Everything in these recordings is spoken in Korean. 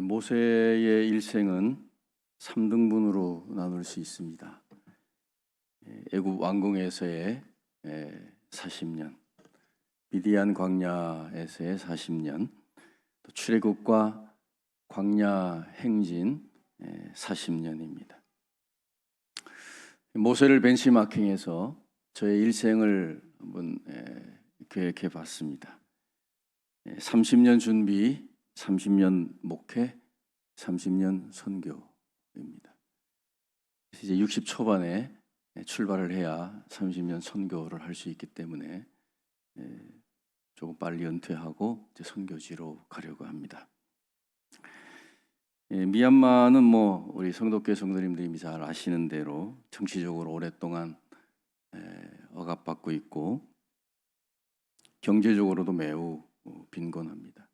모세의 일생은 3등분으로 나눌 수 있습니다. 애굽 왕궁에서의 40년, 미디안 광야에서의 40년, 또 출애굽과 광야 행진 40년입니다. 모세를 벤치마킹해서 저의 일생을 한번 계획해 봤습니다. 30년 준비, 30년 목회, 30년 선교입니다. 이제 60 초반에 출발을 해야 30년 선교를 할 수 있기 때문에 조금 빨리 은퇴하고 이제 선교지로 가려고 합니다. 미얀마는 우리 성도교 성도님들이 잘 아시는 대로 정치적으로 오랫동안 억압받고 있고 경제적으로도 매우 빈곤합니다.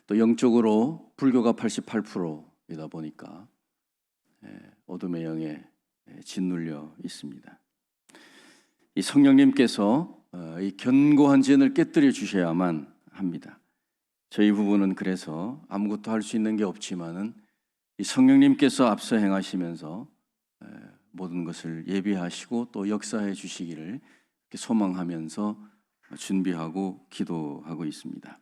또 영적으로 불교가 88%이다 보니까 어둠의 영에 짓눌려 있습니다. 이 성령님께서 이 견고한 진을 깨뜨려 주셔야만 합니다. 저희 부부는 그래서 아무것도 할 수 있는 게 없지만은 이 성령님께서 앞서 행하시면서 모든 것을 예비하시고 또 역사해 주시기를 소망하면서 준비하고 기도하고 있습니다.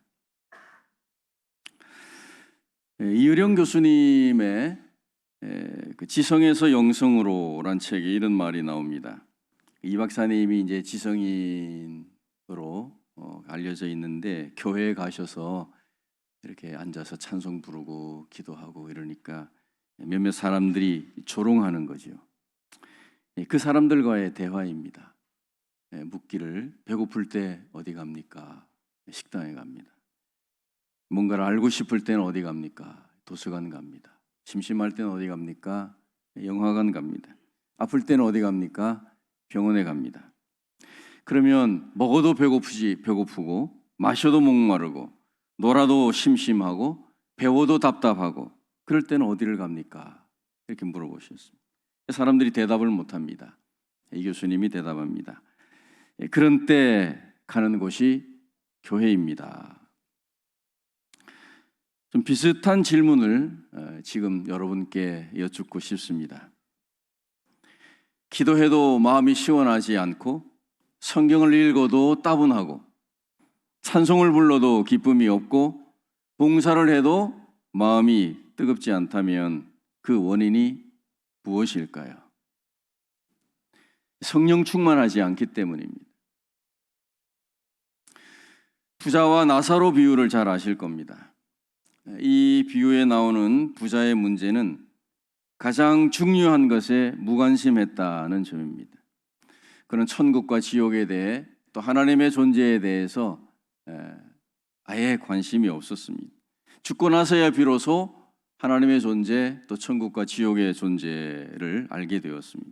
이유령 교수님의 지성에서 영성으로란 책에 이런 말이 나옵니다. 이 박사님이 이제 지성인으로 알려져 있는데 교회에 가셔서 이렇게 앉아서 찬송 부르고 기도하고 이러니까 몇몇 사람들이 조롱하는 거죠. 그 사람들과의 대화입니다. 묻기를 배고플 때 어디 갑니까? 식당에 갑니다. 뭔가를 알고 싶을 때는 어디 갑니까? 도서관 갑니다. 심심할 때는 어디 갑니까? 영화관 갑니다. 아플 때는 어디 갑니까? 병원에 갑니다. 그러면 먹어도 배고프고 마셔도 목마르고 놀아도 심심하고 배워도 답답하고 그럴 때는 어디를 갑니까? 이렇게 물어보셨습니다. 사람들이 대답을 못합니다. 이 교수님이 대답합니다. 그런 때 가는 곳이 교회입니다. 좀 비슷한 질문을 지금 여러분께 여쭙고 싶습니다. 기도해도 마음이 시원하지 않고 성경을 읽어도 따분하고 찬송을 불러도 기쁨이 없고 봉사를 해도 마음이 뜨겁지 않다면 그 원인이 무엇일까요? 성령 충만하지 않기 때문입니다. 부자와 나사로 비유를 잘 아실 겁니다. 이 비유에 나오는 부자의 문제는 가장 중요한 것에 무관심했다는 점입니다. 그는 천국과 지옥에 대해 또 하나님의 존재에 대해서 아예 관심이 없었습니다. 죽고 나서야 비로소 하나님의 존재 또 천국과 지옥의 존재를 알게 되었습니다.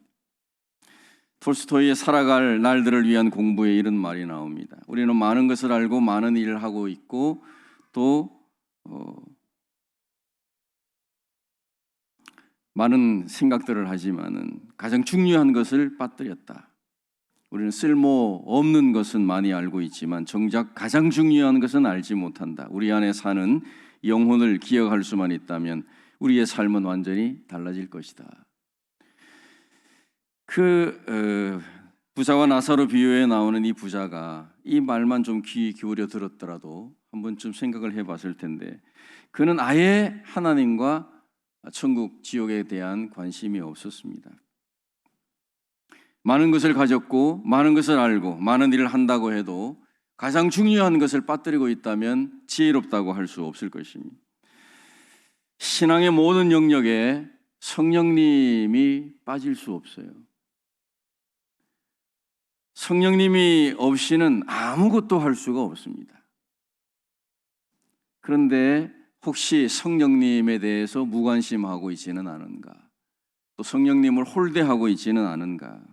톨스토이의 살아갈 날들을 위한 공부에 이런 말이 나옵니다. 우리는 많은 것을 알고 많은 일을 하고 있고 또 많은 생각들을 하지만은 가장 중요한 것을 빠뜨렸다. 우리는 쓸모없는 것은 많이 알고 있지만 정작 가장 중요한 것은 알지 못한다. 우리 안에 사는 영혼을 기억할 수만 있다면 우리의 삶은 완전히 달라질 것이다. 부자와 나사로 비유에 나오는 이 부자가 이 말만 좀 귀 기울여 들었더라도 한 번쯤 생각을 해봤을 텐데 그는 아예 하나님과 천국, 지옥에 대한 관심이 없었습니다. 많은 것을 가졌고 많은 것을 알고 많은 일을 한다고 해도 가장 중요한 것을 빠뜨리고 있다면 지혜롭다고 할 수 없을 것입니다. 신앙의 모든 영역에 성령님이 빠질 수 없어요. 성령님이 없이는 아무것도 할 수가 없습니다. 그런데 혹시 성령님에 대해서 무관심하고 있지는 않은가? 또 성령님을 홀대하고 있지는 않은가?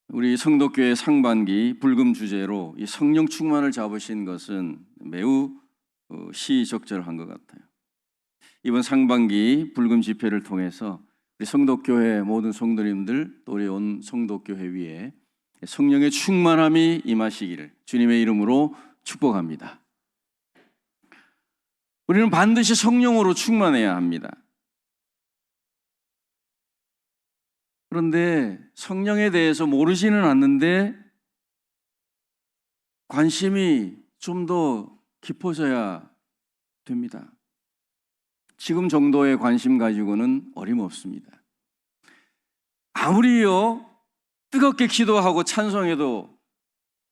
우리 성도교회 상반기 불금 주제로 이 성령 충만을 잡으신 것은 매우 시적절한 것 같아요. 이번 상반기 불금 집회를 통해서 우리 성도교회 모든 성도님들 또 우리 온 성도교회 위에 성령의 충만함이 임하시기를 주님의 이름으로 축복합니다. 우리는 반드시 성령으로 충만해야 합니다. 그런데 성령에 대해서 모르지는 않는데 관심이 좀 더 깊어져야 됩니다. 지금 정도의 관심 가지고는 어림없습니다. 아무리요 뜨겁게 기도하고 찬송해도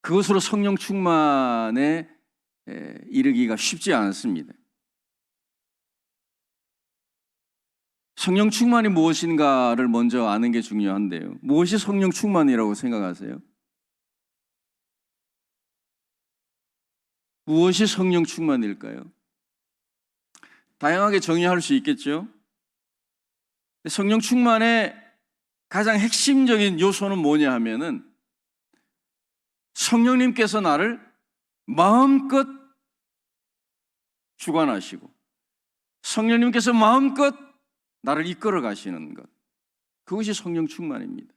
그것으로 성령 충만에 이르기가 쉽지 않습니다. 성령 충만이 무엇인가를 먼저 아는 게 중요한데요. 무엇이 성령 충만이라고 생각하세요? 무엇이 성령 충만일까요? 다양하게 정의할 수 있겠죠. 성령 충만의 가장 핵심적인 요소는 뭐냐 하면은 성령님께서 나를 마음껏 주관하시고 성령님께서 마음껏 나를 이끌어 가시는 것, 그것이 성령 충만입니다.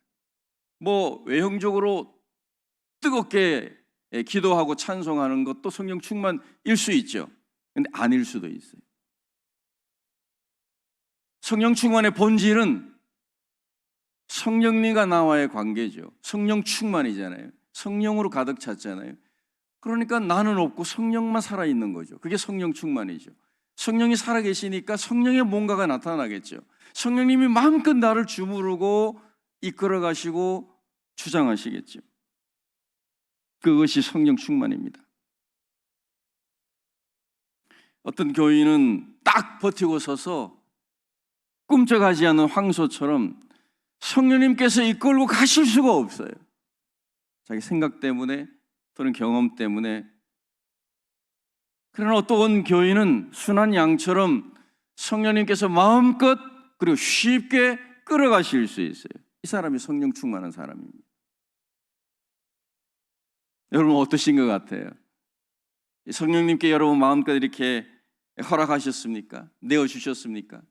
외형적으로 뜨겁게 기도하고 찬송하는 것도 성령 충만일 수 있죠. 그런데 아닐 수도 있어요. 성령 충만의 본질은 성령님과 나와의 관계죠. 성령 충만이잖아요. 성령으로 가득 찼잖아요. 그러니까 나는 없고 성령만 살아있는 거죠. 그게 성령 충만이죠. 성령이 살아계시니까 성령의 뭔가가 나타나겠죠. 성령님이 마음껏 나를 주무르고 이끌어 가시고 주장하시겠죠. 그것이 성령 충만입니다. 어떤 교인은 딱 버티고 서서 꿈쩍하지 않는 황소처럼 성령님께서 이끌고 가실 수가 없어요. 자기 생각 때문에 또는 경험 때문에. 그러나 어떤 교인은 순한 양처럼 성령님께서 마음껏 그리고 쉽게 끌어가실 수 있어요. 이 사람이 성령 충만한 사람입니다. 여러분 어떠신 것 같아요? 성령님께 여러분 마음껏 이렇게 허락하셨습니까? 내어주셨습니까?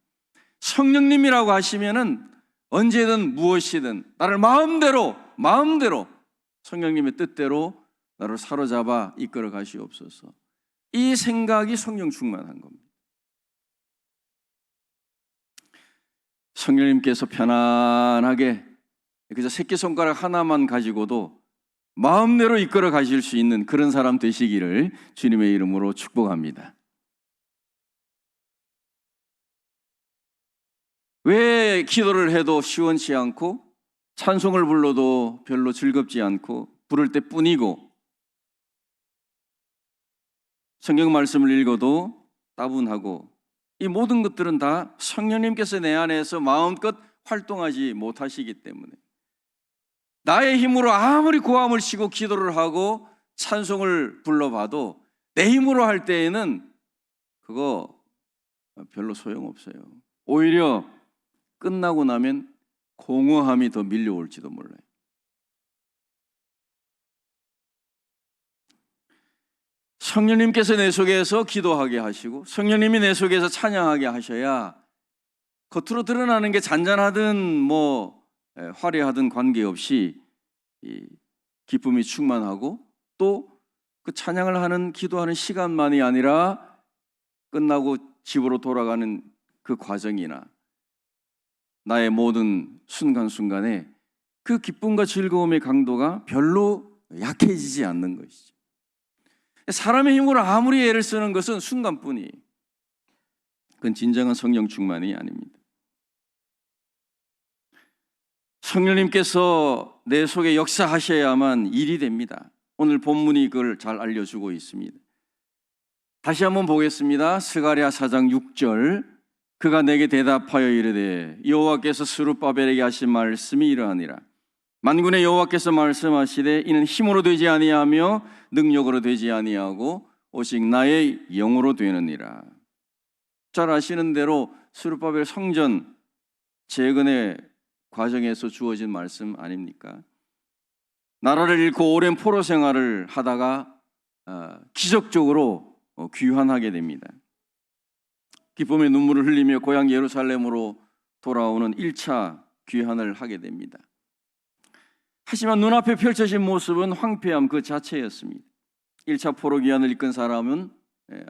성령님이라고 하시면은 언제든 무엇이든 나를 마음대로 성령님의 뜻대로 나를 사로잡아 이끌어 가시옵소서. 이 생각이 성령 충만한 겁니다. 성령님께서 편안하게 그저 새끼손가락 하나만 가지고도 마음대로 이끌어 가실 수 있는 그런 사람 되시기를 주님의 이름으로 축복합니다. 왜 기도를 해도 시원치 않고 찬송을 불러도 별로 즐겁지 않고 부를 때뿐이고 성경 말씀을 읽어도 따분하고 이 모든 것들은 다 성령님께서 내 안에서 마음껏 활동하지 못하시기 때문에 나의 힘으로 아무리 고함을 치고 기도를 하고 찬송을 불러봐도 내 힘으로 할 때에는 그거 별로 소용없어요. 오히려 끝나고 나면 공허함이 더 밀려올지도 몰라요. 성령님께서 내 속에서 기도하게 하시고 성령님이 내 속에서 찬양하게 하셔야 겉으로 드러나는 게 잔잔하든 화려하든 관계없이 기쁨이 충만하고 또 그 찬양을 하는 기도하는 시간만이 아니라 끝나고 집으로 돌아가는 그 과정이나 나의 모든 순간순간에 그 기쁨과 즐거움의 강도가 별로 약해지지 않는 것이죠. 사람의 힘으로 아무리 애를 쓰는 것은 순간뿐이에요. 그건 진정한 성령 충만이 아닙니다. 성령님께서 내 속에 역사하셔야만 일이 됩니다. 오늘 본문이 그걸 잘 알려주고 있습니다. 다시 한번 보겠습니다. 스가랴 4장 6절. 그가 내게 대답하여 이르되 여호와께서 스룹바벨에게 하신 말씀이 이러하니라. 만군의 여호와께서 말씀하시되 이는 힘으로 되지 아니하며 능력으로 되지 아니하고 오직 나의 영으로 되느니라. 잘 아시는 대로 스룹바벨 성전 재건의 과정에서 주어진 말씀 아닙니까? 나라를 잃고 오랜 포로 생활을 하다가 기적적으로 귀환하게 됩니다. 기쁨의 눈물을 흘리며 고향 예루살렘으로 돌아오는 1차 귀환을 하게 됩니다. 하지만 눈앞에 펼쳐진 모습은 황폐함 그 자체였습니다. 1차 포로 귀환을 이끈 사람은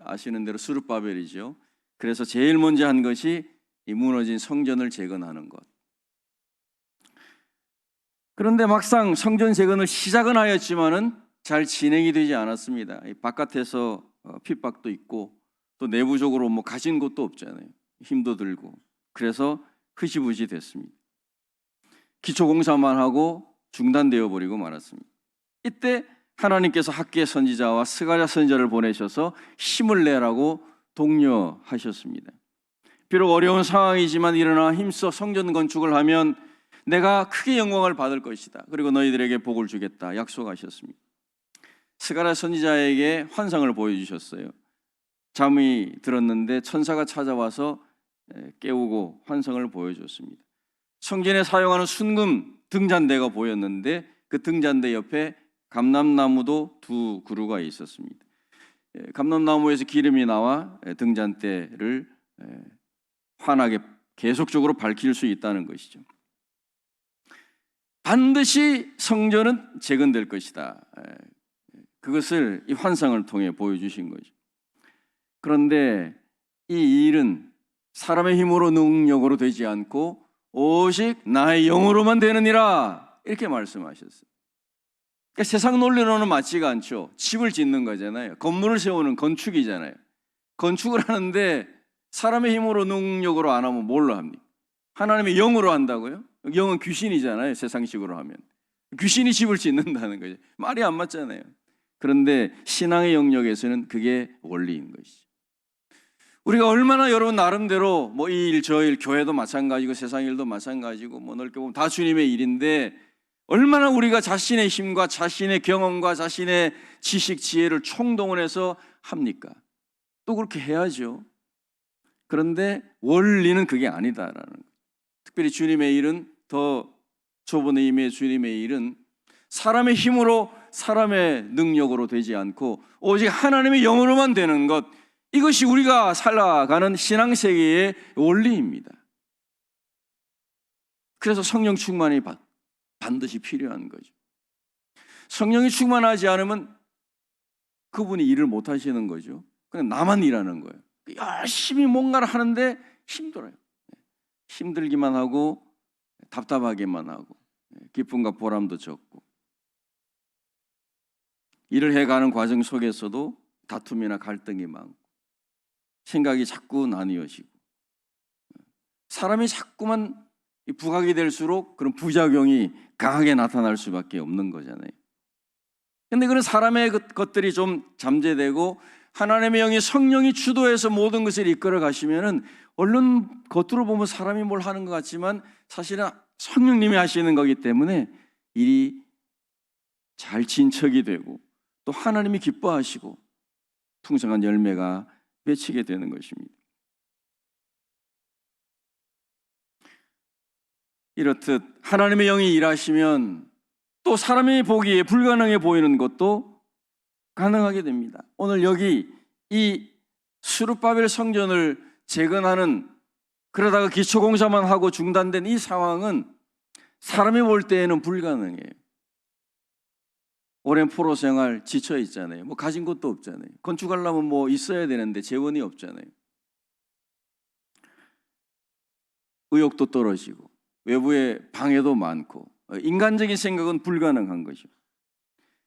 아시는 대로 스룹바벨이죠. 그래서 제일 먼저 한 것이 이 무너진 성전을 재건하는 것. 그런데 막상 성전 재건을 시작은 하였지만은 잘 진행이 되지 않았습니다. 바깥에서 핍박도 있고 또 내부적으로 뭐 가진 것도 없잖아요. 힘도 들고. 그래서 흐지부지 됐습니다. 기초 공사만 하고 중단되어 버리고 말았습니다. 이때 하나님께서 학개 선지자와 스가랴 선지자를 보내셔서 힘을 내라고 독려하셨습니다. 비록 어려운 상황이지만 일어나 힘써 성전 건축을 하면 내가 크게 영광을 받을 것이다. 그리고 너희들에게 복을 주겠다 약속하셨습니다. 스가랴 선지자에게 환상을 보여주셨어요. 잠이 들었는데 천사가 찾아와서 깨우고 환상을 보여줬습니다. 성전에 사용하는 순금 등잔대가 보였는데 그 등잔대 옆에 감람나무도 두 그루가 있었습니다. 감람나무에서 기름이 나와 등잔대를 환하게 계속적으로 밝힐 수 있다는 것이죠. 반드시 성전은 재건될 것이다. 그것을 이 환상을 통해 보여주신 거죠. 그런데 이 일은 사람의 힘으로 능력으로 되지 않고 오직 나의 영으로만 되느니라 이렇게 말씀하셨어요. 그러니까 세상 논리로는 맞지가 않죠. 집을 짓는 거잖아요. 건물을 세우는 건축이잖아요. 건축을 하는데 사람의 힘으로 능력으로 안 하면 뭘로 합니까? 하나님의 영으로 한다고요? 영은 귀신이잖아요. 세상식으로 하면 귀신이 집을 짓는다는 거죠. 말이 안 맞잖아요. 그런데 신앙의 영역에서는 그게 원리인 것이죠. 우리가 얼마나 여러분 나름대로 뭐 이 일 저 일 교회도 마찬가지고 세상 일도 마찬가지고 뭐 넓게 보면 다 주님의 일인데 얼마나 우리가 자신의 힘과 자신의 경험과 자신의 지식 지혜를 총동원해서 합니까? 또 그렇게 해야죠. 그런데 원리는 그게 아니다라는 거예요. 특별히 주님의 일은 더 좁은 의미의 주님의 일은 사람의 힘으로 사람의 능력으로 되지 않고 오직 하나님의 영으로만 되는 것, 이것이 우리가 살아가는 신앙세계의 원리입니다. 그래서 성령 충만이 반드시 필요한 거죠. 성령이 충만하지 않으면 그분이 일을 못 하시는 거죠. 그냥 나만 일하는 거예요. 열심히 뭔가를 하는데 힘들어요. 힘들기만 하고 답답하기만 하고 기쁨과 보람도 적고 일을 해가는 과정 속에서도 다툼이나 갈등이 많고 생각이 자꾸 나뉘어지고 사람이 자꾸만 부각이 될수록 그런 부작용이 강하게 나타날 수밖에 없는 거잖아요. 그런데 그런 사람의 것들이 좀 잠재되고 하나님의 영이 성령이 주도해서 모든 것을 이끌어 가시면은 얼른 겉으로 보면 사람이 뭘 하는 것 같지만 사실은 성령님이 하시는 거기 때문에 일이 잘 진척이 되고 또 하나님이 기뻐하시고 풍성한 열매가 맺히게 되는 것입니다. 이렇듯 하나님의 영이 일하시면 또 사람이 보기에 불가능해 보이는 것도 가능하게 됩니다. 오늘 여기 이 스룹바벨 성전을 재건하는 그러다가 기초공사만 하고 중단된 이 상황은 사람이 볼 때에는 불가능해요. 오랜 포로 생활 지쳐 있잖아요. 뭐 가진 것도 없잖아요. 건축하려면 뭐 있어야 되는데 재원이 없잖아요. 의욕도 떨어지고 외부에 방해도 많고 인간적인 생각은 불가능한 거죠.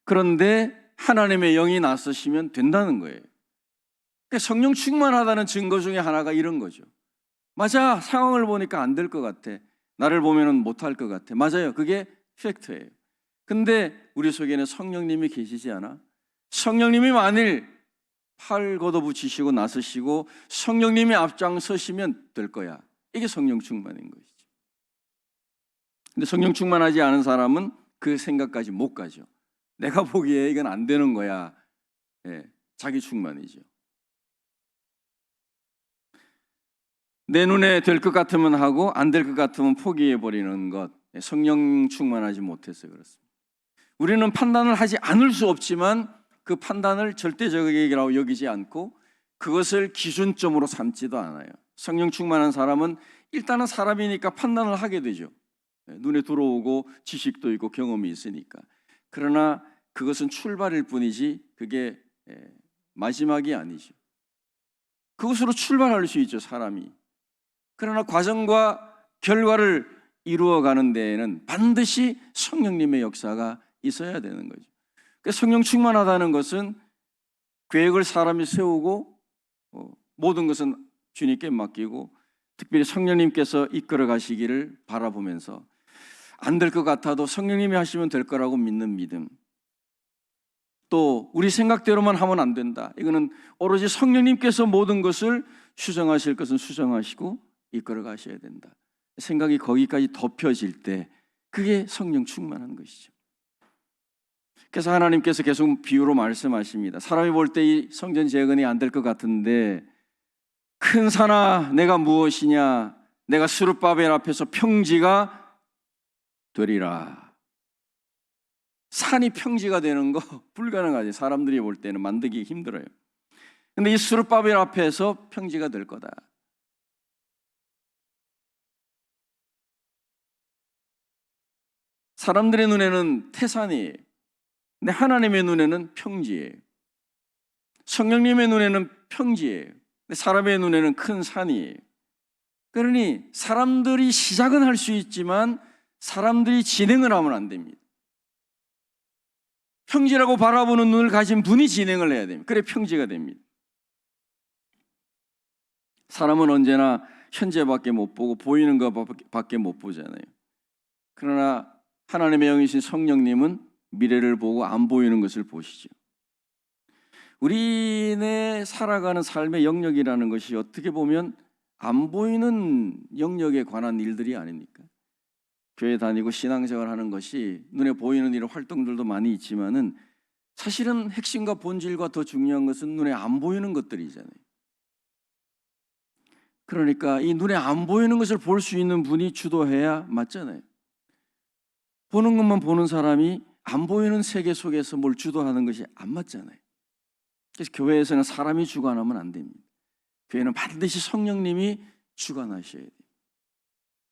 그런데 하나님의 영이 나서시면 된다는 거예요. 그러니까 성령 충만하다는 증거 중에 하나가 이런 거죠. 맞아, 상황을 보니까 안 될 것 같아. 나를 보면은 못할 것 같아. 맞아요, 그게 팩트예요. 근데 우리 속에는 성령님이 계시지 않아? 성령님이 만일 팔 걷어붙이시고 나서시고 성령님이 앞장서시면 될 거야. 이게 성령 충만인 것이죠. 근데 성령 충만하지 않은 사람은 그 생각까지 못 가죠. 내가 보기에 이건 안 되는 거야. 자기 충만이죠. 내 눈에 될 것 같으면 하고 안 될 것 같으면 포기해버리는 것, 성령 충만하지 못해서 그렇습니다. 우리는 판단을 하지 않을 수 없지만 그 판단을 절대적이라고 여기지 않고 그것을 기준점으로 삼지도 않아요. 성령 충만한 사람은 일단은 사람이니까 판단을 하게 되죠. 눈에 들어오고 지식도 있고 경험이 있으니까. 그러나 그것은 출발일 뿐이지 그게 마지막이 아니죠. 그것으로 출발할 수 있죠, 사람이. 그러나 과정과 결과를 이루어가는 데에는 반드시 성령님의 역사가 있어야 되는 거죠. 그러니까 성령 충만하다는 것은 계획을 사람이 세우고 모든 것은 주님께 맡기고 특별히 성령님께서 이끌어 가시기를 바라보면서 안 될 것 같아도 성령님이 하시면 될 거라고 믿는 믿음, 또 우리 생각대로만 하면 안 된다, 이거는 오로지 성령님께서 모든 것을 수정하실 것은 수정하시고 이끌어 가셔야 된다, 생각이 거기까지 덮여질 때 그게 성령 충만한 것이죠. 그래서 하나님께서 계속 비유로 말씀하십니다. 사람이 볼 때 이 성전 재건이 안 될 것 같은데 큰 산아 내가 무엇이냐, 내가 스룹바벨 앞에서 평지가 되리라. 산이 평지가 되는 거 불가능하지. 사람들이 볼 때는 만들기 힘들어요. 근데 이 스룹바벨 앞에서 평지가 될 거다. 사람들의 눈에는 태산이에요. 근데 하나님의 눈에는 평지예요. 성령님의 눈에는 평지예요. 근데 사람의 눈에는 큰 산이에요. 그러니 사람들이 시작은 할 수 있지만 사람들이 진행을 하면 안 됩니다. 평지라고 바라보는 눈을 가진 분이 진행을 해야 됩니다. 그래 평지가 됩니다. 사람은 언제나 현재밖에 못 보고 보이는 것밖에 못 보잖아요. 그러나 하나님의 영이신 성령님은 미래를 보고 안 보이는 것을 보시죠. 우리네 살아가는 삶의 영역이라는 것이 어떻게 보면 안 보이는 영역에 관한 일들이 아닙니까? 교회 다니고 신앙생활 하는 것이 눈에 보이는 이런 활동들도 많이 있지만은 사실은 핵심과 본질과 더 중요한 것은 눈에 안 보이는 것들이잖아요. 그러니까 이 눈에 안 보이는 것을 볼 수 있는 분이 주도해야 맞잖아요. 보는 것만 보는 사람이 안 보이는 세계 속에서 뭘 주도하는 것이 안 맞잖아요. 그래서 교회에서는 사람이 주관하면 안 됩니다. 교회는 반드시 성령님이 주관하셔야 돼요.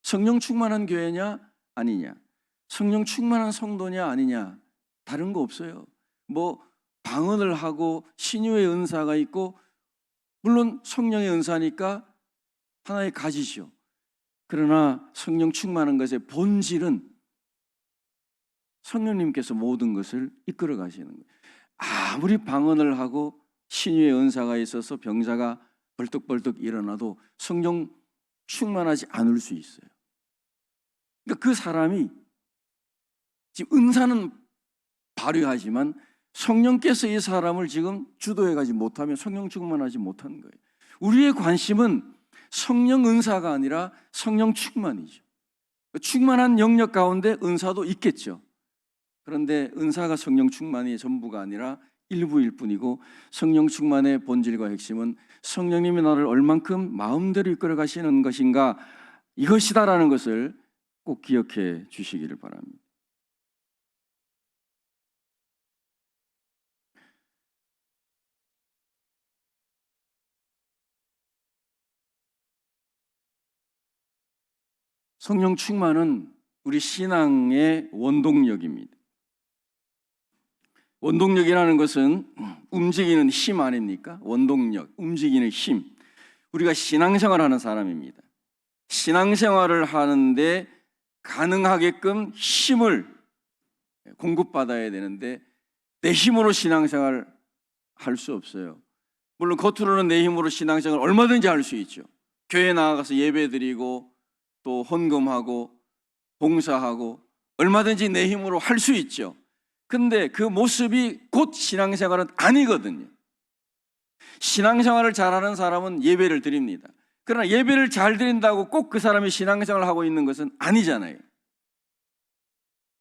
성령 충만한 교회냐 아니냐, 성령 충만한 성도냐 아니냐, 다른 거 없어요. 뭐 방언을 하고 신유의 은사가 있고, 물론 성령의 은사니까 하나의 가지죠. 그러나 성령 충만한 것의 본질은 성령님께서 모든 것을 이끌어 가시는 거예요. 아무리 방언을 하고 신유의 은사가 있어서 병자가 벌떡벌떡 일어나도 성령 충만하지 않을 수 있어요. 그러니까 그 사람이 지금 은사는 발휘하지만 성령께서 이 사람을 지금 주도해가지 못하면 성령 충만하지 못하는 거예요. 우리의 관심은 성령 은사가 아니라 성령 충만이죠. 충만한 영역 가운데 은사도 있겠죠. 그런데 은사가 성령 충만이 전부가 아니라 일부일 뿐이고, 성령 충만의 본질과 핵심은 성령님이 나를 얼만큼 마음대로 이끌어 가시는 것인가, 이것이다라는 것을 꼭 기억해 주시기를 바랍니다. 성령 충만은 우리 신앙의 원동력입니다. 원동력이라는 것은 움직이는 힘 아닙니까? 원동력, 움직이는 힘. 우리가 신앙생활을 하는 사람입니다. 신앙생활을 하는데 가능하게끔 힘을 공급받아야 되는데 내 힘으로 신앙생활을 할 수 없어요. 물론 겉으로는 내 힘으로 신앙생활을 얼마든지 할 수 있죠. 교회에 나가서 예배드리고 또 헌금하고 봉사하고 얼마든지 내 힘으로 할 수 있죠. 근데 그 모습이 곧 신앙생활은 아니거든요. 신앙생활을 잘하는 사람은 예배를 드립니다. 그러나 예배를 잘 드린다고 꼭 그 사람이 신앙생활을 하고 있는 것은 아니잖아요.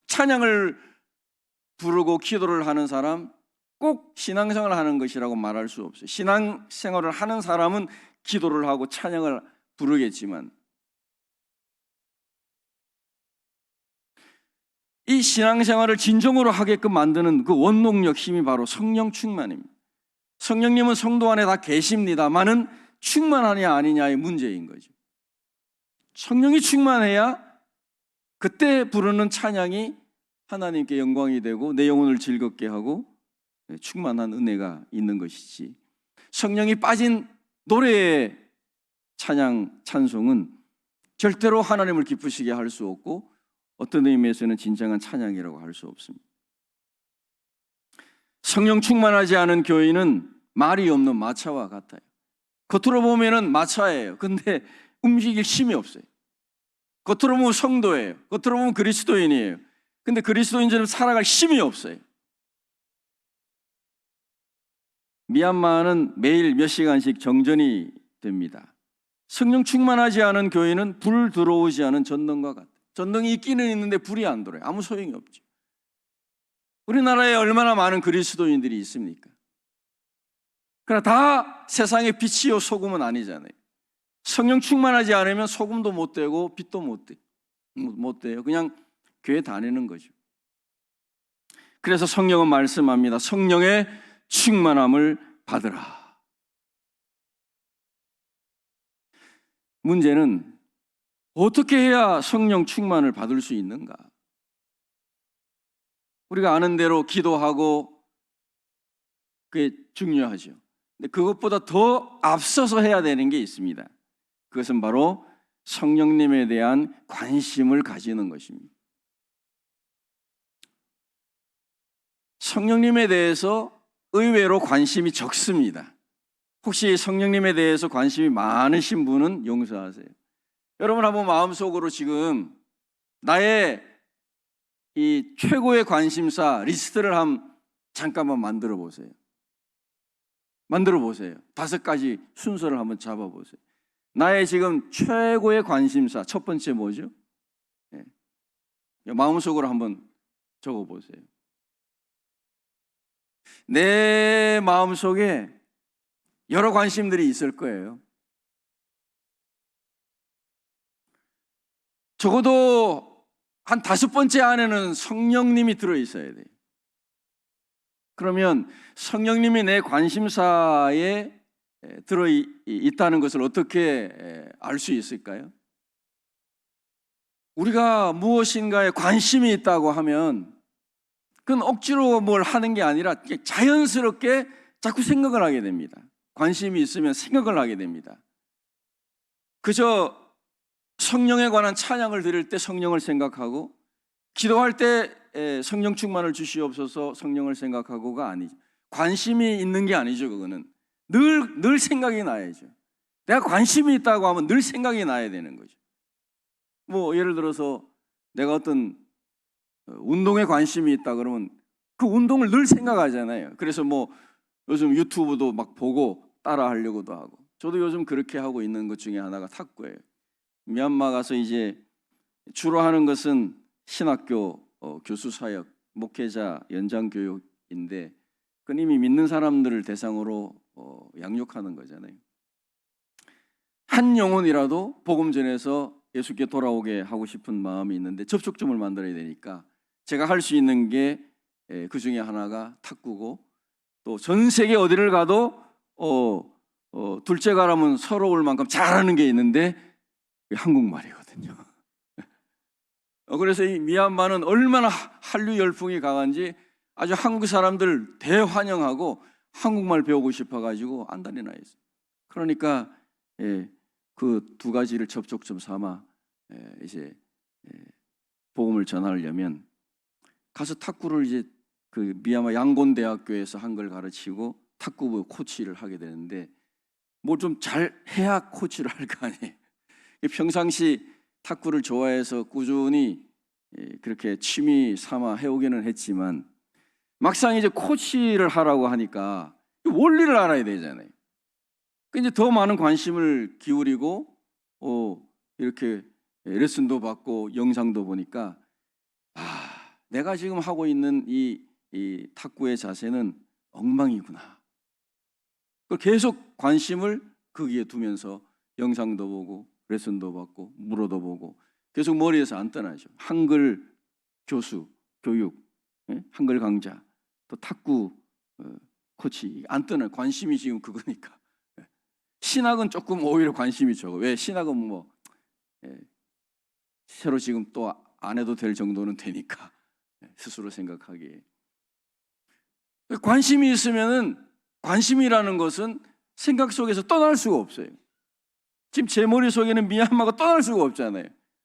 찬양을 부르고 기도를 하는 사람 꼭 신앙생활을 하는 것이라고 말할 수 없어요. 신앙생활을 하는 사람은 기도를 하고 찬양을 부르겠지만 이 신앙생활을 진정으로 하게끔 만드는 그 원동력 힘이 바로 성령 충만입니다. 성령님은 성도 안에 다 계십니다만은 충만하냐 아니냐의 문제인 거죠. 성령이 충만해야 그때 부르는 찬양이 하나님께 영광이 되고 내 영혼을 즐겁게 하고 충만한 은혜가 있는 것이지, 성령이 빠진 노래의 찬양, 찬송은 절대로 하나님을 기쁘시게 할 수 없고 어떤 의미에서는 진정한 찬양이라고 할 수 없습니다. 성령 충만하지 않은 교인은 말이 없는 마차와 같아요. 겉으로 보면은 마차예요. 근데 움직일 힘이 없어요. 겉으로 보면 성도예요. 겉으로 보면 그리스도인이에요. 근데 그리스도인처럼 살아갈 힘이 없어요. 미얀마는 매일 몇 시간씩 정전이 됩니다. 성령 충만하지 않은 교인은 불 들어오지 않은 전등과 같아요. 전등이 있기는 있는데 불이 안 들어요. 아무 소용이 없죠. 우리나라에 얼마나 많은 그리스도인들이 있습니까? 그러나 다 세상의 빛이요 소금은 아니잖아요. 성령 충만하지 않으면 소금도 못 되고 빛도 못 돼요. 그냥 교회 다니는 거죠. 그래서 성령은 말씀합니다. 성령의 충만함을 받으라. 문제는 어떻게 해야 성령 충만을 받을 수 있는가? 우리가 아는 대로 기도하고 그게 중요하죠. 근데 그것보다 더 앞서서 해야 되는 게 있습니다. 그것은 바로 성령님에 대한 관심을 가지는 것입니다. 성령님에 대해서 의외로 관심이 적습니다. 혹시 성령님에 대해서 관심이 많으신 분은 용서하세요. 여러분 한번 마음속으로 지금 나의 이 최고의 관심사 리스트를 잠깐만 만들어 보세요. 5가지 순서를 한번 잡아 보세요. 나의 지금 최고의 관심사 첫 번째 뭐죠? 마음속으로 한번 적어 보세요. 내 마음속에 여러 관심들이 있을 거예요. 적어도 한 5번째 안에는 성령님이 들어있어야 돼요. 그러면 성령님이 내 관심사에 들어있다는 것을 어떻게 알 수 있을까요? 우리가 무엇인가에 관심이 있다고 하면 그건 억지로 뭘 하는 게 아니라 자연스럽게 자꾸 생각을 하게 됩니다. 관심이 있으면 생각을 하게 됩니다. 그저 성령에 관한 찬양을 드릴 때 성령을 생각하고 기도할 때 성령 충만을 주시옵소서 성령을 생각하고가 아니죠. 관심이 있는 게 아니죠. 그거는 늘 생각이 나야죠. 내가 관심이 있다고 하면 늘 생각이 나야 되는 거죠. 뭐 예를 들어서 내가 어떤 운동에 관심이 있다 그러면 그 운동을 늘 생각하잖아요. 그래서 뭐 요즘 유튜브도 막 보고 따라 하려고도 하고, 저도 요즘 그렇게 하고 있는 것 중에 하나가 탁구예요. 미얀마 가서 이제 주로 하는 것은 신학교 교수 사역, 목회자 연장 교육인데 그건 이미 믿는 사람들을 대상으로 양육하는 거잖아요. 한 영혼이라도 복음 전해서 예수께 돌아오게 하고 싶은 마음이 있는데 접촉점을 만들어야 되니까 제가 할 수 있는 게 그 중에 하나가 탁구고, 또 전 세계 어디를 가도 둘째 가라면 서러울 만큼 잘하는 게 있는데 한국말이거든요. 그래서 이 미얀마는 얼마나 한류 열풍이 강한지 아주 한국 사람들 대환영하고 한국말 배우고 싶어가지고 안달이 나 있어요. 그러니까 그 2가지를 접촉점 삼아 이제 복음을 전하려면 가서 탁구를 이제 그 미얀마 양곤 대학교에서 한글 가르치고 탁구부 코치를 하게 되는데 뭐 좀 잘 해야 코치를 할 거 아니에요. 평상시 탁구를 좋아해서 꾸준히 그렇게 취미 삼아 해오기는 했지만 막상 이제 코치를 하라고 하니까 원리를 알아야 되잖아요. 이제 더 많은 관심을 기울이고 이렇게 레슨도 받고 영상도 보니까 내가 지금 하고 있는 이 탁구의 자세는 엉망이구나. 계속 관심을 거기에 두면서 영상도 보고 레슨도 받고 물어도 보고 계속 머리에서 안 떠나죠. 한글 교수, 교육, 한글 강좌, 또 탁구 코치 안 떠나. 관심이 지금 그거니까. 신학은 조금 오히려 관심이 적어. 왜? 신학은 뭐 새로 지금 또 안 해도 될 정도는 되니까 스스로 생각하기에. 관심이 있으면은, 관심이라는 것은 생각 속에서 떠날 수가 없어요. 지금 제 머릿속에는 미얀마가 떠날 수가 없잖아요.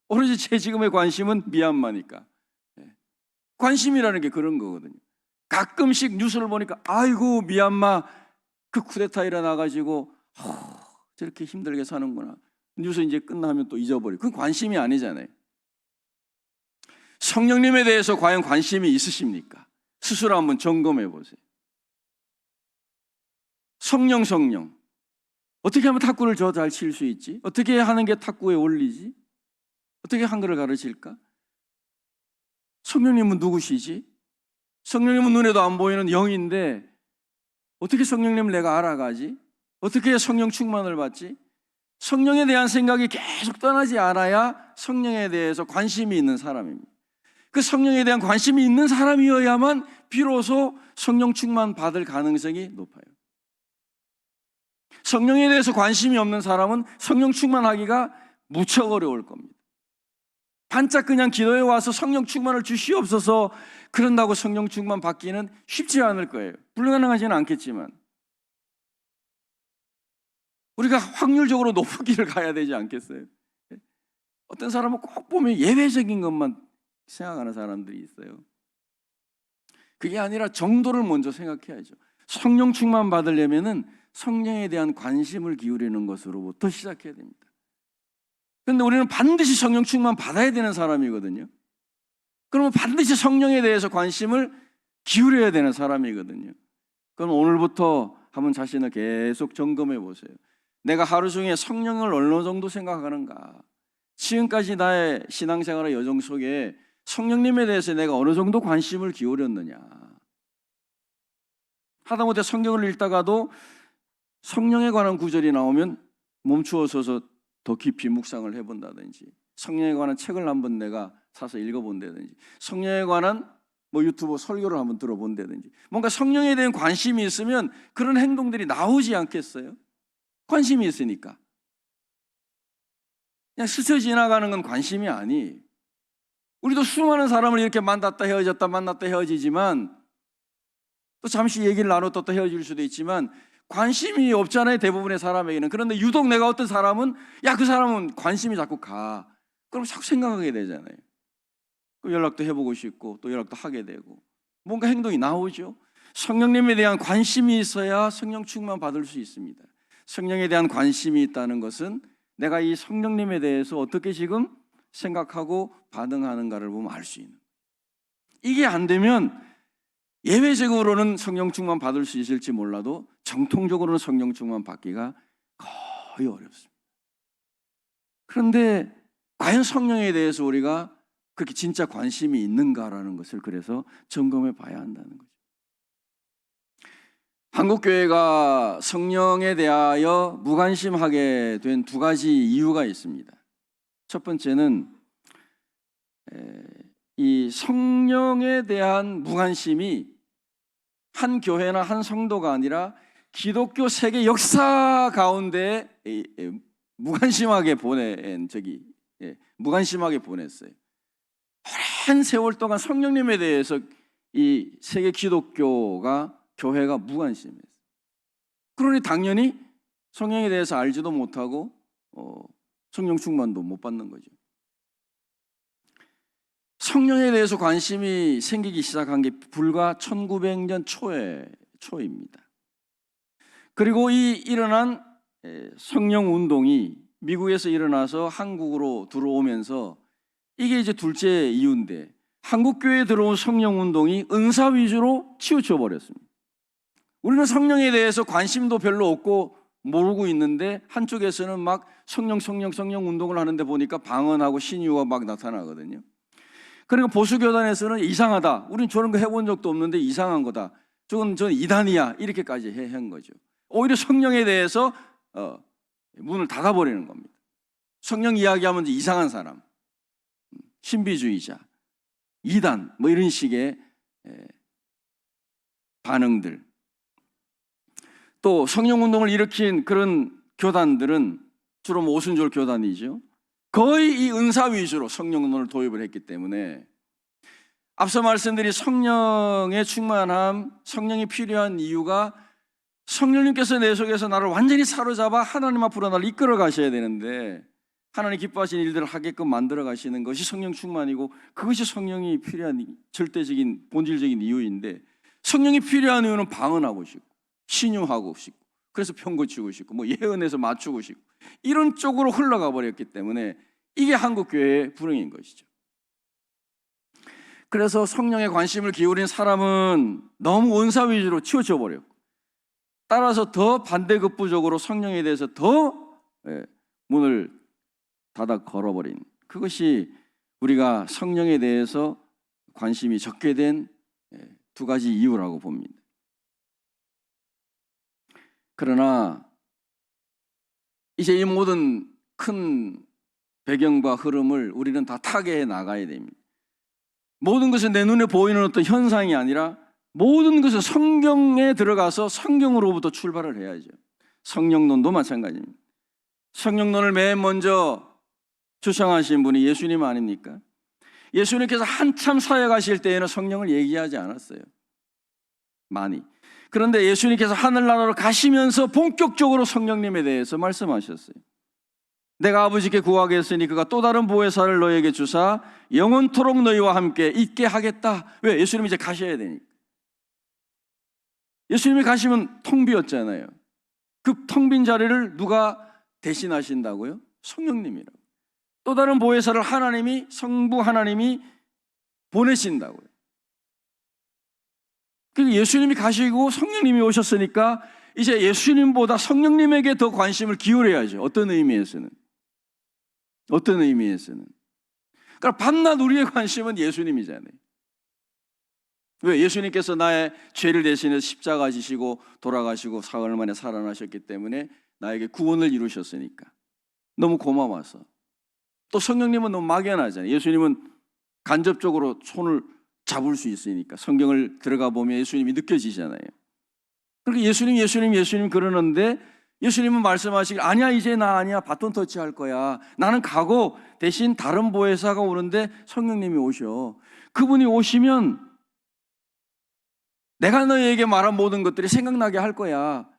오로지 제 지금의 관심은 미얀마니까. 관심이라는 게 그런 거거든요. 가끔씩 뉴스를 보니까 아이고 미얀마 그 쿠데타 일어나가지고 저렇게 힘들게 사는구나. 뉴스 이제 끝나면 또 잊어버리고. 그건 관심이 아니잖아요. 성령님에 대해서 과연 관심이 있으십니까? 스스로 한번 점검해 보세요. 성령 어떻게 하면 탁구를 저 잘 칠 수 있지? 어떻게 하는 게 탁구에 어울리지? 어떻게 한글을 가르칠까? 성령님은 누구시지? 성령님은 눈에도 안 보이는 영인데 어떻게 성령님을 내가 알아가지? 어떻게 성령 충만을 받지? 성령에 대한 생각이 계속 떠나지 않아야 성령에 대해서 관심이 있는 사람입니다. 그 성령에 대한 관심이 있는 사람이어야만 비로소 성령 충만 받을 가능성이 높아요. 성령에 대해서 관심이 없는 사람은 성령 충만하기가 무척 어려울 겁니다. 반짝 그냥 기도에 와서 성령 충만을 주시옵소서 그런다고 성령 충만 받기는 쉽지 않을 거예요. 불가능하지는 않겠지만 우리가 확률적으로 높은 길을 가야 되지 않겠어요? 어떤 사람은 꼭 보면 예외적인 것만 생각하는 사람들이 있어요. 그게 아니라 정도를 먼저 생각해야죠. 성령 충만 받으려면은 성령에 대한 관심을 기울이는 것으로부터 시작해야 됩니다. 그런데 우리는 반드시 성령 충만 받아야 되는 사람이거든요. 그러면 반드시 성령에 대해서 관심을 기울여야 되는 사람이거든요. 그럼 오늘부터 한번 자신을 계속 점검해 보세요. 내가 하루 중에 성령을 어느 정도 생각하는가? 지금까지 나의 신앙생활의 여정 속에 성령님에 대해서 내가 어느 정도 관심을 기울였느냐? 하다못해 성경을 읽다가도 성령에 관한 구절이 나오면 멈추어 서서 더 깊이 묵상을 해본다든지, 성령에 관한 책을 한번 내가 사서 읽어본다든지, 성령에 관한 유튜브 설교를 한번 들어본다든지, 뭔가 성령에 대한 관심이 있으면 그런 행동들이 나오지 않겠어요? 관심이 있으니까. 그냥 스쳐 지나가는 건 관심이 아니에요. 우리도 수많은 사람을 이렇게 만났다 헤어졌다 만났다 헤어지지만, 또 잠시 얘기를 나눴다 또 헤어질 수도 있지만 관심이 없잖아요, 대부분의 사람에게는. 그런데 유독 내가 어떤 사람은 그 사람은 관심이 자꾸 가. 그럼 자꾸 생각하게 되잖아요. 그럼 연락도 해보고 싶고 또 연락도 하게 되고 뭔가 행동이 나오죠. 성령님에 대한 관심이 있어야 성령 충만 받을 수 있습니다. 성령에 대한 관심이 있다는 것은 내가 이 성령님에 대해서 어떻게 지금 생각하고 반응하는가를 보면 알 수 있는, 이게 안 되면 예외적으로는 성령 충만 받을 수 있을지 몰라도 정통적으로는 성령 충만 받기가 거의 어렵습니다. 그런데 과연 성령에 대해서 우리가 그렇게 진짜 관심이 있는가라는 것을 그래서 점검해 봐야 한다는 거죠. 한국교회가 성령에 대하여 무관심하게 된 두 가지 이유가 있습니다. 첫 번째는 이 성령에 대한 무관심이 한 교회나 한 성도가 아니라 기독교 세계 역사 가운데 무관심하게 보냈어요. 오랜 세월 동안 성령님에 대해서 이 세계 기독교가, 교회가 무관심했어요. 그러니 당연히 성령에 대해서 알지도 못하고 성령 충만도 못 받는 거죠. 성령에 대해서 관심이 생기기 시작한 게 불과 1900년 초입니다. 그리고 이 일어난 성령 운동이 미국에서 일어나서 한국으로 들어오면서 이게 이제 둘째 이유인데, 한국교회에 들어온 성령 운동이 은사 위주로 치우쳐 버렸습니다. 우리는 성령에 대해서 관심도 별로 없고 모르고 있는데 한쪽에서는 막 성령 운동을 하는데 보니까 방언하고 신유가 막 나타나거든요. 그러니까 보수교단에서는 이상하다, 우린 저런 거 해본 적도 없는데 이상한 거다, 저건 이단이야, 이렇게까지 한 거죠. 오히려 성령에 대해서 문을 닫아버리는 겁니다. 성령 이야기하면 이상한 사람, 신비주의자, 이단 이런 식의 반응들. 또 성령운동을 일으킨 그런 교단들은 주로 오순절 교단이죠. 거의 이 은사 위주로 성령운동을 도입을 했기 때문에 앞서 말씀드린 성령의 충만함, 성령이 필요한 이유가 성령님께서 내 속에서 나를 완전히 사로잡아 하나님 앞으로 나를 이끌어 가셔야 되는데, 하나님 기뻐하시는 일들을 하게끔 만들어 가시는 것이 성령 충만이고, 그것이 성령이 필요한 절대적인 본질적인 이유인데, 성령이 필요한 이유는 방언하고 싶고 신유하고 싶고, 그래서 편 고치고 싶고 뭐 예언해서 맞추고 싶고 이런 쪽으로 흘러가 버렸기 때문에 이게 한국교회의 불행인 것이죠. 그래서 성령에 관심을 기울인 사람은 너무 원사 위주로 치우쳐 버렸고, 따라서 더 반대급부적으로 성령에 대해서 더 문을 닫아 걸어버린, 그것이 우리가 성령에 대해서 관심이 적게 된 두 가지 이유라고 봅니다. 그러나 이제 이 모든 큰 배경과 흐름을 우리는 다 타개해 나가야 됩니다. 모든 것은 내 눈에 보이는 어떤 현상이 아니라 모든 것은 성경에 들어가서 성경으로부터 출발을 해야죠. 성령론도 마찬가지입니다. 성령론을 맨 먼저 주창하신 분이 예수님 아닙니까? 예수님께서 한참 사역하실 때에는 성령을 얘기하지 않았어요. 많이. 그런데 예수님께서 하늘나라로 가시면서 본격적으로 성령님에 대해서 말씀하셨어요. 내가 아버지께 구하겠으니 그가 또 다른 보혜사를 너에게 주사 영원토록 너희와 함께 있게 하겠다. 왜? 예수님이 이제 가셔야 되니까. 예수님이 가시면 텅 비었잖아요. 그 텅 빈 자리를 누가 대신하신다고요? 성령님이라고. 또 다른 보혜사를 하나님이, 성부 하나님이 보내신다고요. 그리고 예수님이 가시고 성령님이 오셨으니까 이제 예수님보다 성령님에게 더 관심을 기울여야죠. 어떤 의미에서는. 그러니까 밤낮 우리의 관심은 예수님이잖아요. 왜? 예수님께서 나의 죄를 대신해서 십자가 지시고 돌아가시고 사흘 만에 살아나셨기 때문에 나에게 구원을 이루셨으니까 너무 고마워서. 또 성령님은 너무 막연하잖아요. 예수님은 간접적으로 손을 잡을 수 있으니까 성경을 들어가 보면 예수님이 느껴지잖아요. 그러니까 예수님 그러는데 예수님은 말씀하시길, 아니야, 이제 나 아니야, 바톤 터치할 거야, 나는 가고 대신 다른 보혜사가 오는데 성령님이 오셔. 그분이 오시면 내가 너희에게 말한 모든 것들이 생각나게 할 거야.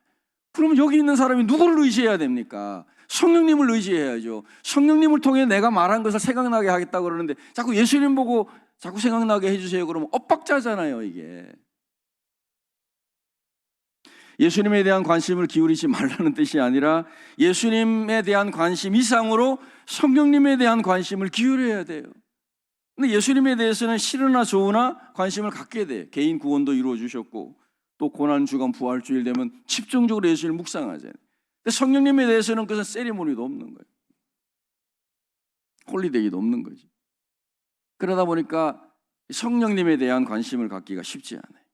그러면 여기 있는 사람이 누구를 의지해야 됩니까? 성령님을 의지해야죠. 성령님을 통해 내가 말한 것을 생각나게 하겠다고 그러는데 자꾸 예수님 보고 자꾸 생각나게 해주세요 그러면 엇박자잖아요. 이게 예수님에 대한 관심을 기울이지 말라는 뜻이 아니라 예수님에 대한 관심 이상으로 성령님에 대한 관심을 기울여야 돼요. 근데 예수님에 대해서는 싫으나 좋으나 관심을 갖게 돼. 개인 구원도 이루어 주셨고 또 고난 주간 부활주일 되면 집중적으로 예수님을 묵상하잖아요. 근데 성령님에 대해서는 그것은 세리머니도 없는 거예요. 홀리데이도 없는 거지. 그러다 보니까 성령님에 대한 관심을 갖기가 쉽지 않아요.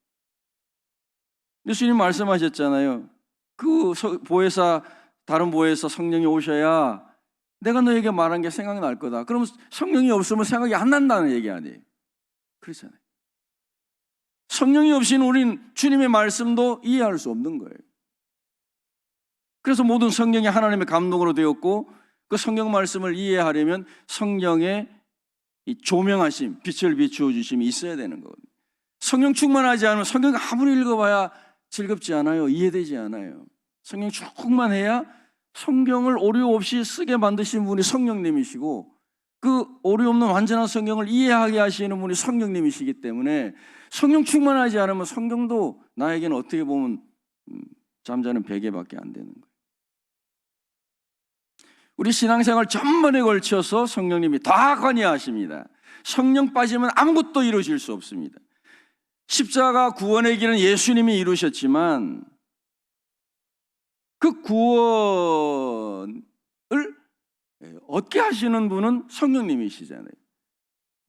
예수님 말씀하셨잖아요. 그 보혜사, 다른 보혜사 성령이 오셔야 내가 너에게 말한 게 생각날 거다. 그러면 성령이 없으면 생각이 안 난다는 얘기 아니에요. 그렇잖아요. 성령이 없이는 우린 주님의 말씀도 이해할 수 없는 거예요. 그래서 모든 성경이 하나님의 감동으로 되었고 그 성경 말씀을 이해하려면 성령의 이 조명하심, 빛을 비추어 주심이 있어야 되는 거거든요. 성령 충만하지 않으면 성경 아무리 읽어봐야 즐겁지 않아요. 이해되지 않아요. 성령 충만해야 성경을 오류 없이 쓰게 만드신 분이 성령님이시고 그 오류 없는 완전한 성경을 이해하게 하시는 분이 성령님이시기 때문에 성령 충만하지 않으면 성경도 나에게는 어떻게 보면 잠자는 베개밖에 안 되는 거예요. 우리 신앙생활 전반에 걸쳐서 성령님이 다 관여하십니다. 성령 빠지면 아무것도 이루어질 수 없습니다. 십자가 구원의 길은 예수님이 이루셨지만 그 구원을 얻게 하시는 분은 성령님이시잖아요.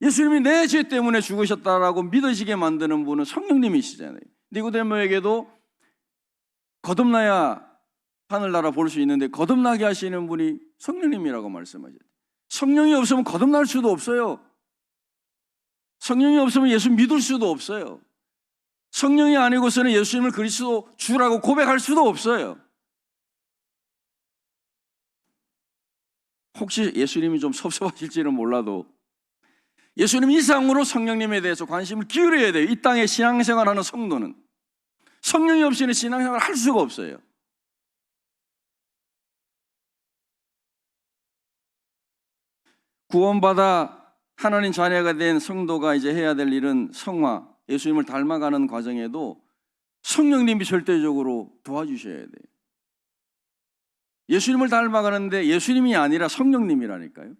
예수님이 내 죄 때문에 죽으셨다라고 믿어지게 만드는 분은 성령님이시잖아요. 니고데모에게도 거듭나야 하늘나라 볼 수 있는데 거듭나게 하시는 분이 성령님이라고 말씀하셨어요. 성령이 없으면 거듭날 수도 없어요. 성령이 없으면 예수 믿을 수도 없어요. 성령이 아니고서는 예수님을 그리스도 주라고 고백할 수도 없어요. 혹시 예수님이 좀 섭섭하실지는 몰라도 예수님 이상으로 성령님에 대해서 관심을 기울여야 돼요. 이 땅에 신앙생활하는 성도는 성령이 없이는 신앙생활을 할 수가 없어요. 구원받아 하나님 자녀가 된 성도가 이제 해야 될 일은 성화, 예수님을 닮아가는 과정에도 성령님이 절대적으로 도와주셔야 돼요. 예수님을 닮아가는데 예수님이 아니라 성령님이라니까요.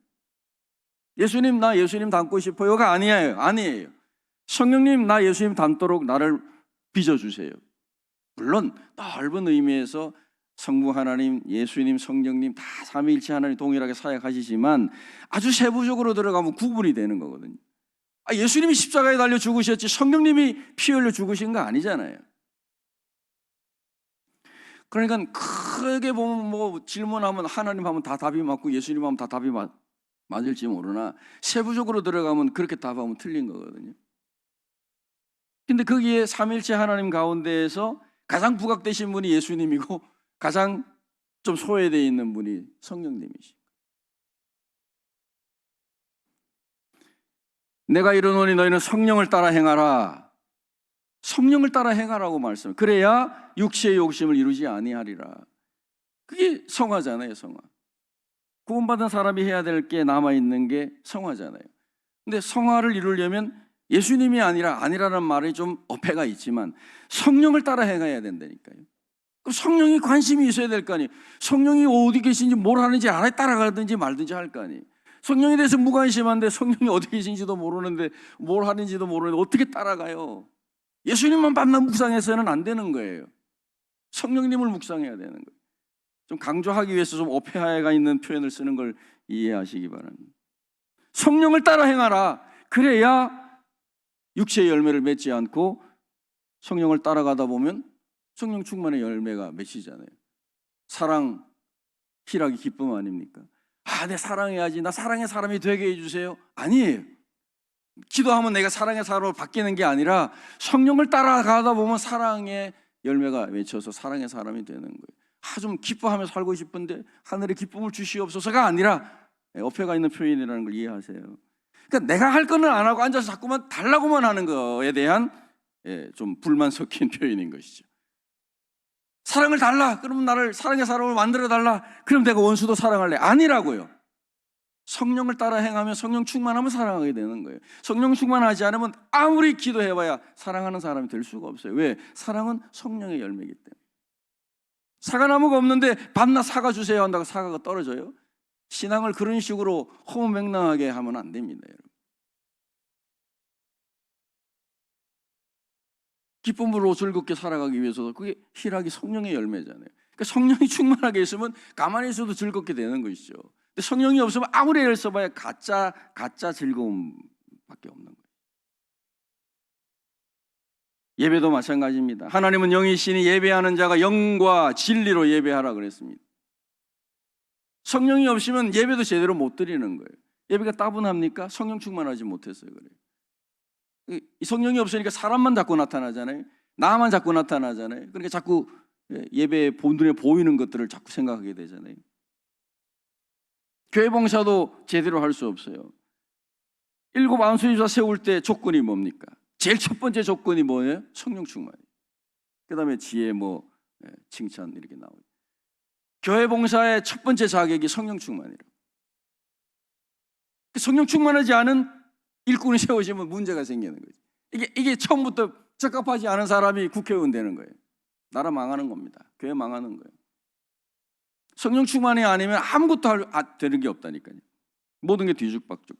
예수님, 나 예수님 닮고 싶어요가 아니에요. 성령님, 나 예수님 닮도록 나를 빚어주세요. 물론 넓은 의미에서 성부 하나님, 예수님, 성령님 다 삼위일체 하나님 동일하게 사역하시지만 아주 세부적으로 들어가면 구분이 되는 거거든요. 예수님이 십자가에 달려 죽으셨지 성령님이 피 흘려 죽으신 거 아니잖아요. 그러니까 크게 보면 뭐 질문하면 하나님 하면 다 답이 맞고 예수님 하면 다 답이 맞을지 모르나 세부적으로 들어가면 그렇게 답하면 틀린 거거든요. 근데 거기에 삼일체 하나님 가운데에서 가장 부각되신 분이 예수님이고 가장 좀 소외되어 있는 분이 성령님이시고, 내가 이르노니 너희는 성령을 따라 행하라. 성령을 따라 행하라고 말씀. 그래야 육체의 욕심을 이루지 아니하리라. 그게 성화잖아요. 성화. 구원받은 사람이 해야 될 게 남아있는 게 성화잖아요. 근데 성화를 이루려면 예수님이 아니라는 말이 좀 어폐가 있지만 성령을 따라 행해야 된다니까요. 그럼 성령이 관심이 있어야 될 거 아니에요. 성령이 어디 계신지 뭘 하는지 알아야 따라가든지 말든지 할 거 아니에요. 성령에 대해서 무관심한데 성령이 어디 계신지도 모르는데 뭘 하는지도 모르는데 어떻게 따라가요? 예수님만 만나 묵상해서는 안 되는 거예요. 성령님을 묵상해야 되는 거예요. 좀 강조하기 위해서 좀 어폐가 있는 표현을 쓰는 걸 이해하시기 바랍니다. 성령을 따라 행하라. 그래야 육체의 열매를 맺지 않고 성령을 따라가다 보면 성령 충만의 열매가 맺히잖아요. 사랑, 희락이 기쁨 아닙니까? 내 사랑해야지. 나 사랑의 사람이 되게 해주세요. 아니에요. 기도하면 내가 사랑의 사람으로 바뀌는 게 아니라 성령을 따라가다 보면 사랑의 열매가 맺혀서 사랑의 사람이 되는 거예요. 좀 기뻐하며 살고 싶은데 하늘의 기쁨을 주시옵소서가 아니라 어폐가 있는 표현이라는 걸 이해하세요. 그러니까 내가 할 거는 안 하고 앉아서 자꾸만 달라고만 하는 거에 대한 좀 불만 섞인 표현인 것이죠. 사랑을 달라. 그러면 나를 사랑의 사람을 만들어 달라. 그럼 내가 원수도 사랑할래. 아니라고요. 성령을 따라 행하면 성령 충만하면 사랑하게 되는 거예요. 성령 충만하지 않으면 아무리 기도해봐야 사랑하는 사람이 될 수가 없어요. 왜? 사랑은 성령의 열매이기 때문에. 사과나무가 없는데 밤낮 사과 주세요 한다고 사과가 떨어져요? 신앙을 그런 식으로 허무맹랑하게 하면 안 됩니다, 여러분. 기쁨으로 즐겁게 살아가기 위해서도 그게 희락이 성령의 열매잖아요. 그러니까 성령이 충만하게 있으면 가만히 있어도 즐겁게 되는 것이죠. 근데 성령이 없으면 아무리 애를 써봐야 가짜 즐거움밖에 없는 거예요. 예배도 마찬가지입니다. 하나님은 영이시니 예배하는 자가 영과 진리로 예배하라 그랬습니다. 성령이 없으면 예배도 제대로 못 드리는 거예요. 예배가 따분합니까? 성령 충만하지 못해서 그래요. 성령이 없으니까 사람만 자꾸 나타나잖아요. 나만 자꾸 나타나잖아요. 그러니까 자꾸 예배의 눈에 보이는 것들을 자꾸 생각하게 되잖아요. 교회 봉사도 제대로 할 수 없어요. 7 안수인사 세울 때 조건이 뭡니까? 제일 첫 번째 조건이 뭐예요? 성령 충만이에요. 그 다음에 지혜, 칭찬 이렇게 나오죠. 교회 봉사의 첫 번째 자격이 성령 충만이라고. 성령 충만하지 않은 일꾼이 세워지면 문제가 생기는 거죠. 이게 처음부터 적합하지 않은 사람이 국회의원 되는 거예요. 나라 망하는 겁니다. 교회 망하는 거예요. 성령 충만이 아니면 아무것도 되는 게 없다니까요. 모든 게 뒤죽박죽.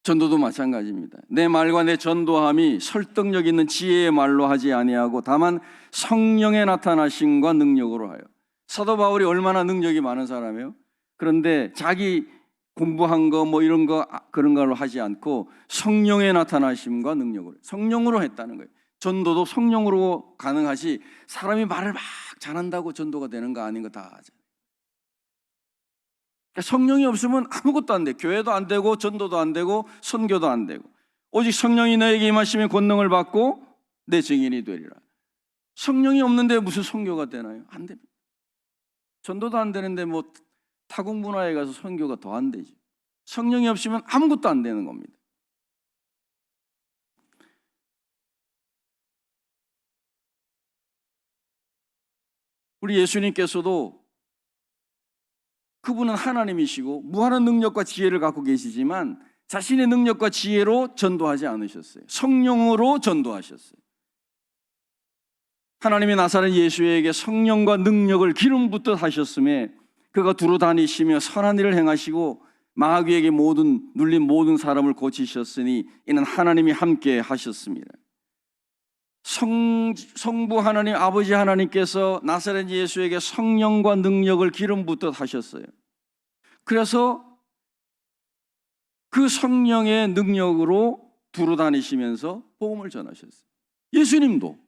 전도도 마찬가지입니다. 내 말과 내 전도함이 설득력 있는 지혜의 말로 하지 아니하고 다만 성령의 나타나심과 능력으로 하여. 사도 바울이 얼마나 능력이 많은 사람이에요. 그런데 자기 공부한 거 이런 거 그런 걸로 하지 않고 성령의 나타나심과 능력으로, 성령으로 했다는 거예요. 전도도 성령으로 가능하지 사람이 말을 막 잘한다고 전도가 되는 거 아닌 거 다 하잖아요. 성령이 없으면 아무것도 안 돼. 교회도 안 되고 전도도 안 되고 선교도 안 되고. 오직 성령이 너에게 임하시면 권능을 받고 내 증인이 되리라. 성령이 없는데 무슨 선교가 되나요? 안 됩니다. 전도도 안 되는데 타국 문화에 가서 선교가 더 안 되죠. 성령이 없으면 아무것도 안 되는 겁니다. 우리 예수님께서도 그분은 하나님이시고 무한한 능력과 지혜를 갖고 계시지만 자신의 능력과 지혜로 전도하지 않으셨어요. 성령으로 전도하셨어요. 하나님이 나사렛 예수에게 성령과 능력을 기름 붓듯 하셨음에 그가 두루 다니시며 선한 일을 행하시고 마귀에게 눌린 모든 사람을 고치셨으니 이는 하나님이 함께 하셨습니다. 성부 하나님, 아버지 하나님께서 나사렛 예수에게 성령과 능력을 기름 붓듯 하셨어요. 그래서 그 성령의 능력으로 두루 다니시면서 복음을 전하셨어요. 예수님도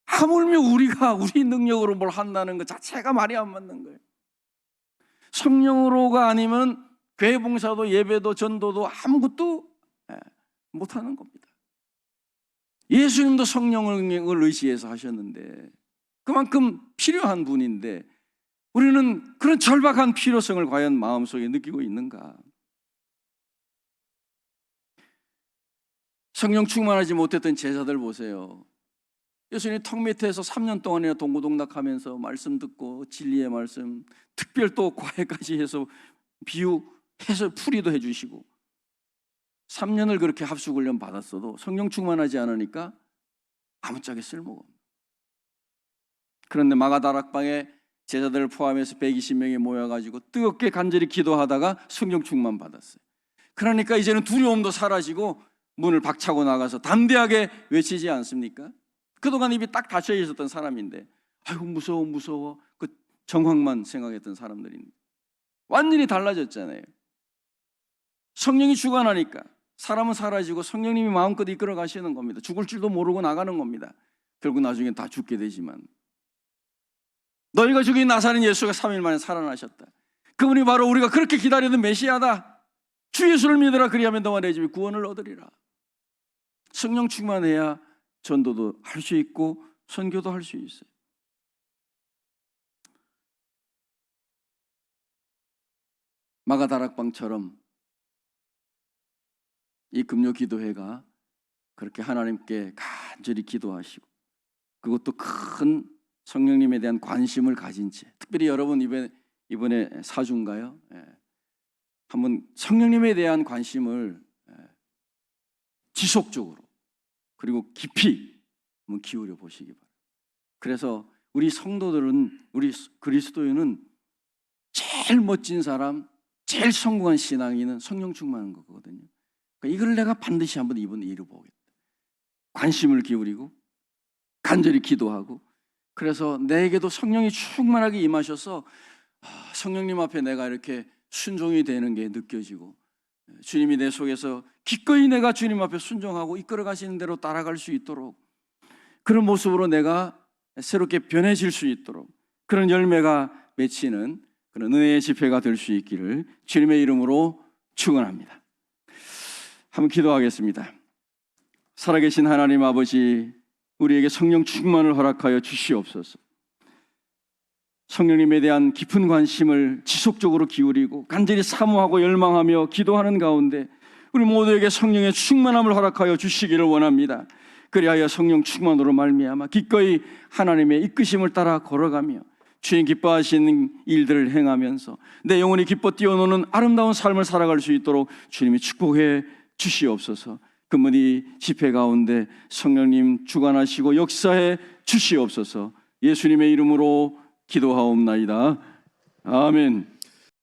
하물며 우리가 우리 능력으로 뭘 한다는 것 자체가 말이 안 맞는 거예요. 성령으로가 아니면 교회 봉사도 예배도 전도도 아무것도 못하는 겁니다. 예수님도 성령을 의지해서 하셨는데 그만큼 필요한 분인데 우리는 그런 절박한 필요성을 과연 마음속에 느끼고 있는가? 성령 충만하지 못했던 제자들 보세요. 예수님이 턱 밑에서 3년 동안이나 동고동락하면서 말씀 듣고 진리의 말씀, 특별 또 과외까지 해서 비유해서 풀이도 해주시고 3년을 그렇게 합숙훈련 받았어도 성령 충만하지 않으니까 아무짝에 쓸모가 없는. 그런데 마가다락방에 제자들을 포함해서 120명이 모여가지고 뜨겁게 간절히 기도하다가 성령 충만 받았어요. 그러니까 이제는 두려움도 사라지고 문을 박차고 나가서 담대하게 외치지 않습니까? 그동안 입이 딱 닫혀 있었던 사람인데 아이고 무서워 그 정황만 생각했던 사람들인데 완전히 달라졌잖아요. 성령이 주관하니까 사람은 사라지고 성령님이 마음껏 이끌어 가시는 겁니다. 죽을 줄도 모르고 나가는 겁니다. 결국 나중엔 다 죽게 되지만 너희가 죽인 나사렛 예수가 3일 만에 살아나셨다. 그분이 바로 우리가 그렇게 기다리던 메시아다. 주 예수를 믿으라. 그리하면 너와 내 집이 구원을 얻으리라. 성령 충만해야 전도도 할 수 있고 선교도 할 수 있어요. 마가다락방처럼 이 금요기도회가 그렇게 하나님께 간절히 기도하시고 그것도 큰 성령님에 대한 관심을 가진 채, 특별히 여러분 이번에 사주인가요? 한번 성령님에 대한 관심을 지속적으로 그리고 깊이 한번 기울여 보시기 바랍니다. 그래서 우리 성도들은, 우리 그리스도인은 제일 멋진 사람, 제일 성공한 신앙인은 성령 충만한 거거든요. 그러니까 이걸 내가 반드시 한번 이번에 이뤄보겠다. 관심을 기울이고 간절히 기도하고 그래서 내게도 성령이 충만하게 임하셔서 성령님 앞에 내가 이렇게 순종이 되는 게 느껴지고 주님이 내 속에서 기꺼이 내가 주님 앞에 순종하고 이끌어 가시는 대로 따라갈 수 있도록 그런 모습으로 내가 새롭게 변해질 수 있도록 그런 열매가 맺히는 그런 은혜의 집회가 될 수 있기를 주님의 이름으로 축원합니다. 한번 기도하겠습니다. 살아계신 하나님 아버지, 우리에게 성령 충만을 허락하여 주시옵소서. 성령님에 대한 깊은 관심을 지속적으로 기울이고 간절히 사모하고 열망하며 기도하는 가운데 우리 모두에게 성령의 충만함을 허락하여 주시기를 원합니다. 그리하여 성령 충만으로 말미암아 기꺼이 하나님의 이끄심을 따라 걸어가며 주님 기뻐하시는 일들을 행하면서 내 영혼이 기뻐 뛰어노는 아름다운 삶을 살아갈 수 있도록 주님이 축복해 주시옵소서. 금은이 집회 가운데 성령님 주관하시고 역사해 주시옵소서. 예수님의 이름으로 기도하옵나이다. 아멘.